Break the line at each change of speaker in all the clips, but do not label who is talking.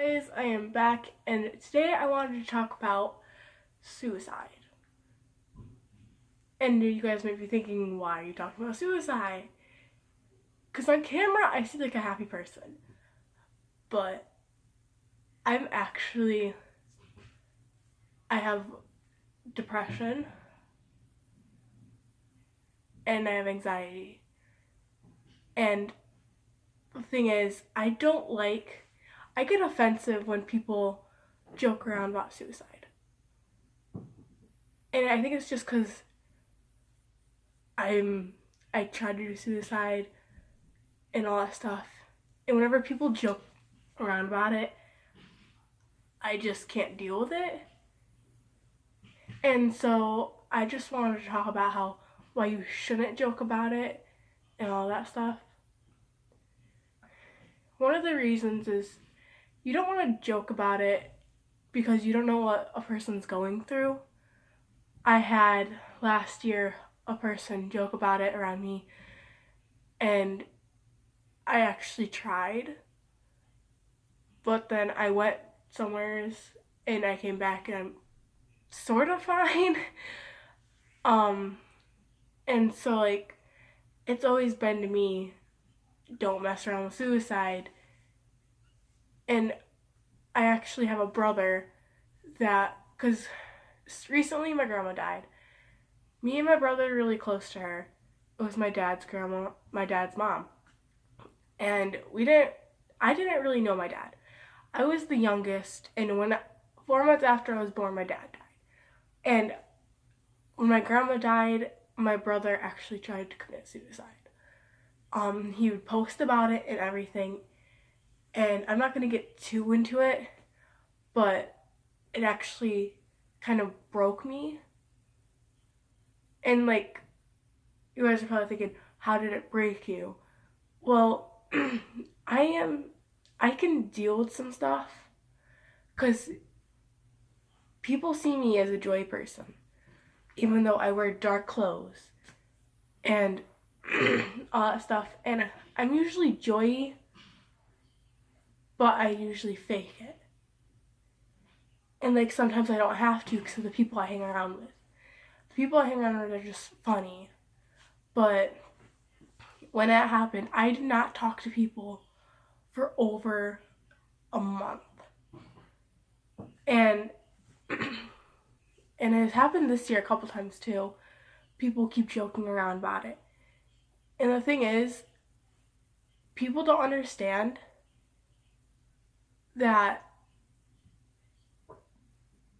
guys, I am back, and today I wanted to talk about suicide. And you guys might be thinking, why are you talking about suicide? Because on camera I seem like a happy person, but I'm actually, I have depression and I have anxiety. And the thing is, I get offensive when people joke around about suicide. And I think it's just because I tried to do suicide and all that stuff. And whenever people joke around about it, I just can't deal with it. And so I just wanted to talk about why you shouldn't joke about it and all that stuff. One of the reasons is you don't want to joke about it because you don't know what a person's going through. I had last year a person joke about it around me, and I actually tried, but then I went somewhere and I came back and I'm sort of fine. And so it's always been to me, don't mess around with suicide. And I actually have a brother because recently my grandma died. Me and my brother are really close to her. It was my dad's mom. And I didn't really know my dad. I was the youngest, and 4 months after I was born, my dad died. And when my grandma died, my brother actually tried to commit suicide. He would post about it and everything, and I'm not going to get too into it, but it actually kind of broke me. And you guys are probably thinking, how did it break you? Well, I can deal with some stuff because people see me as a joy person, even though I wear dark clothes and all that stuff. And I'm usually joy-y, but I usually fake it. And sometimes I don't have to because of the people I hang around with. The people I hang around with are just funny. But when that happened, I did not talk to people for over a month. And it has happened this year a couple times too. People keep joking around about it. And the thing is, people don't understand that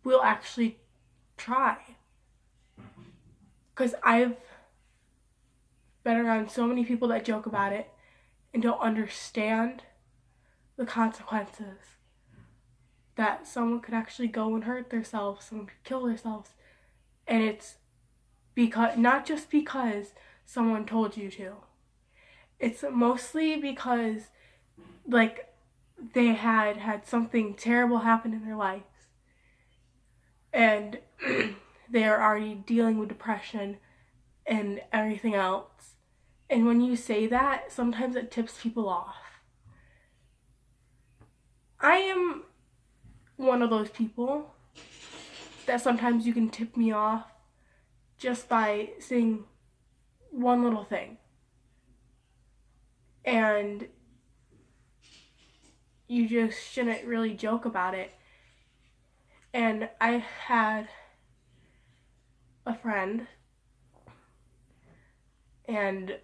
we'll actually try. Because I've been around so many people that joke about it and don't understand the consequences. That someone could actually go and hurt themselves, someone could kill themselves. And it's not just because someone told you to. It's mostly because they had something terrible happen in their lives. And they are already dealing with depression and everything else. And when you say that, sometimes it tips people off. I am one of those people that sometimes you can tip me off just by saying one little thing. And you just shouldn't really joke about it. And I had a friend, and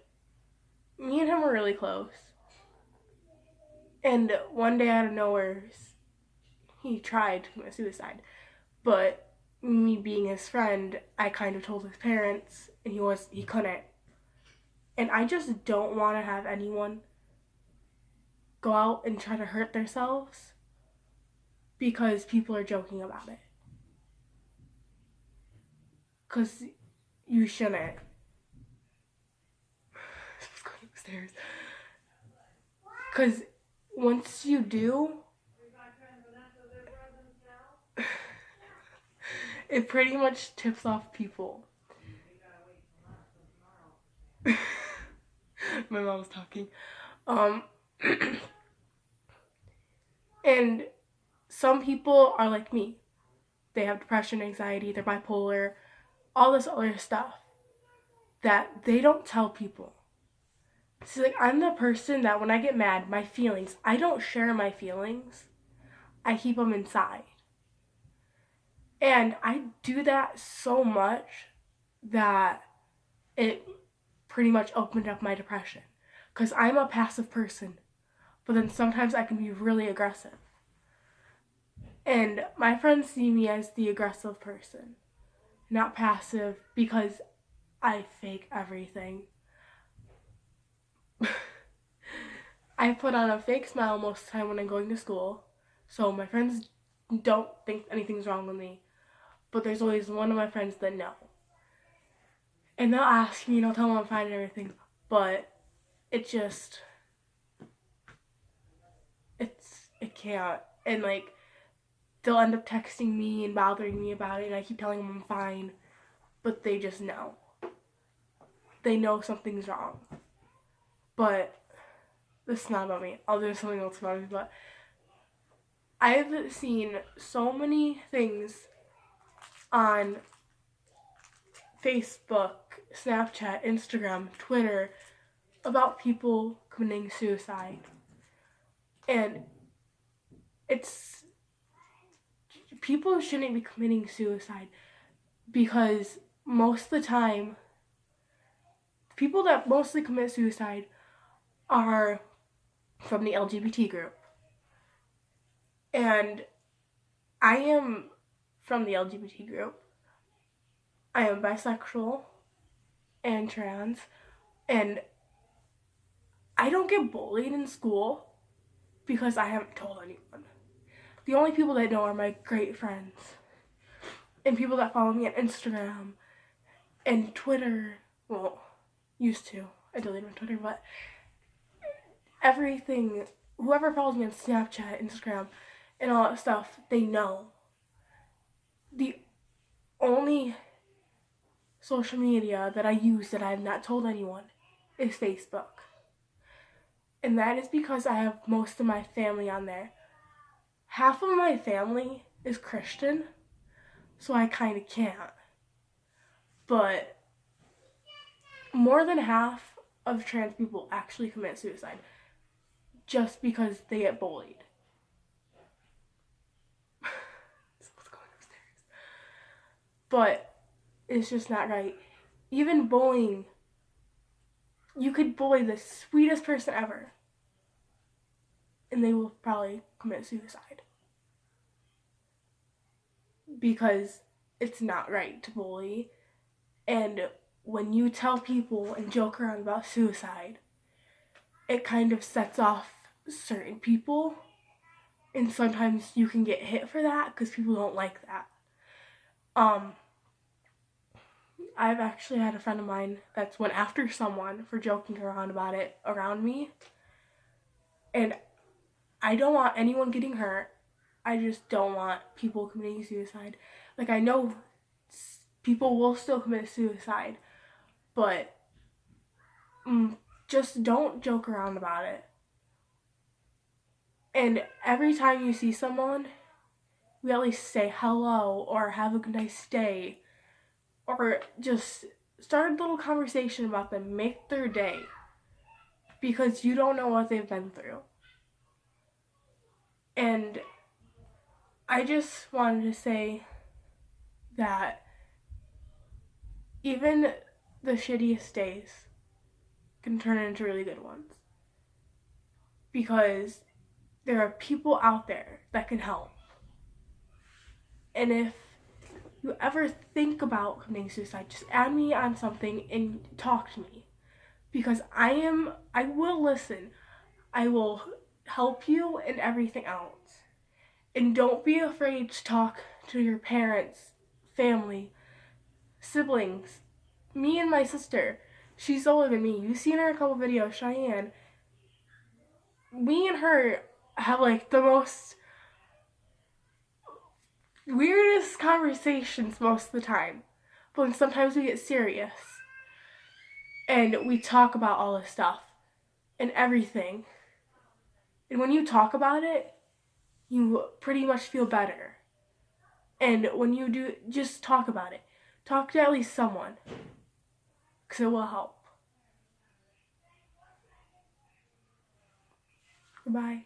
me and him were really close. And one day out of nowhere, he tried to commit suicide. But me being his friend, I kind of told his parents, and he couldn't. And I just don't want to have anyone go out and try to hurt themselves because people are joking about it. Because you shouldn't. Let's go upstairs. Because once you do, it pretty much tips off people. My mom was talking. And some people are like me. They have depression, anxiety, they're bipolar, all this other stuff that they don't tell people. So like I'm the person that when I get mad, my feelings, I don't share my feelings. I keep them inside. And I do that so much that it pretty much opened up my depression. Because I'm a passive person, but then sometimes I can be really aggressive. And my friends see me as the aggressive person, not passive, because I fake everything. I put on a fake smile most of the time when I'm going to school, so my friends don't think anything's wrong with me. But there's always one of my friends that know. And they'll ask me, and I'll tell them I'm fine and everything, but it just, it can't. And like, they'll end up texting me and bothering me about it, and I keep telling them I'm fine, but they just know. They know something's wrong. But this is not about me. I'll do something else about me, but I've seen so many things on Facebook, Snapchat, Instagram, Twitter about people committing suicide. And it's, people shouldn't be committing suicide because most of the time, people that mostly commit suicide are from the LGBT group. And I am from the LGBT group. I am bisexual and trans, and I don't get bullied in school because I haven't told anyone. The only people that know are my great friends and people that follow me on Instagram and Twitter. Well, used to. I deleted my Twitter, but everything, whoever follows me on Snapchat, Instagram, and all that stuff, they know. The only social media that I use that I have not told anyone is Facebook. And that is because I have most of my family on there. Half of my family is Christian, so I kind of can't. But more than half of trans people actually commit suicide just because they get bullied. Someone's going upstairs. But it's just not right. Even bullying, you could bully the sweetest person ever, and they will probably commit suicide. Because it's not right to bully. And when you tell people and joke around about suicide, it kind of sets off certain people. And sometimes you can get hit for that because people don't like that. I've actually had a friend of mine that's went after someone for joking around about it around me. And I don't want anyone getting hurt. I just don't want people committing suicide. Like, I know people will still commit suicide, but just don't joke around about it. And every time you see someone, we at least say hello or have a nice day, or just start a little conversation about them. Make their day, because you don't know what they've been through. And I just wanted to say that even the shittiest days can turn into really good ones, because there are people out there that can help. And if you ever think about committing suicide, just add me on something and talk to me, because I will listen. I will help you and everything else. And don't be afraid to talk to your parents, family, siblings. Me and my sister, she's older than me. You've seen her in a couple videos, Cheyenne. Me and her have like the most weirdest conversations most of the time. But then sometimes we get serious. And we talk about all this stuff and everything. And when you talk about it, you pretty much feel better. And when you do, just talk about it. Talk to at least someone, because it will help. Goodbye.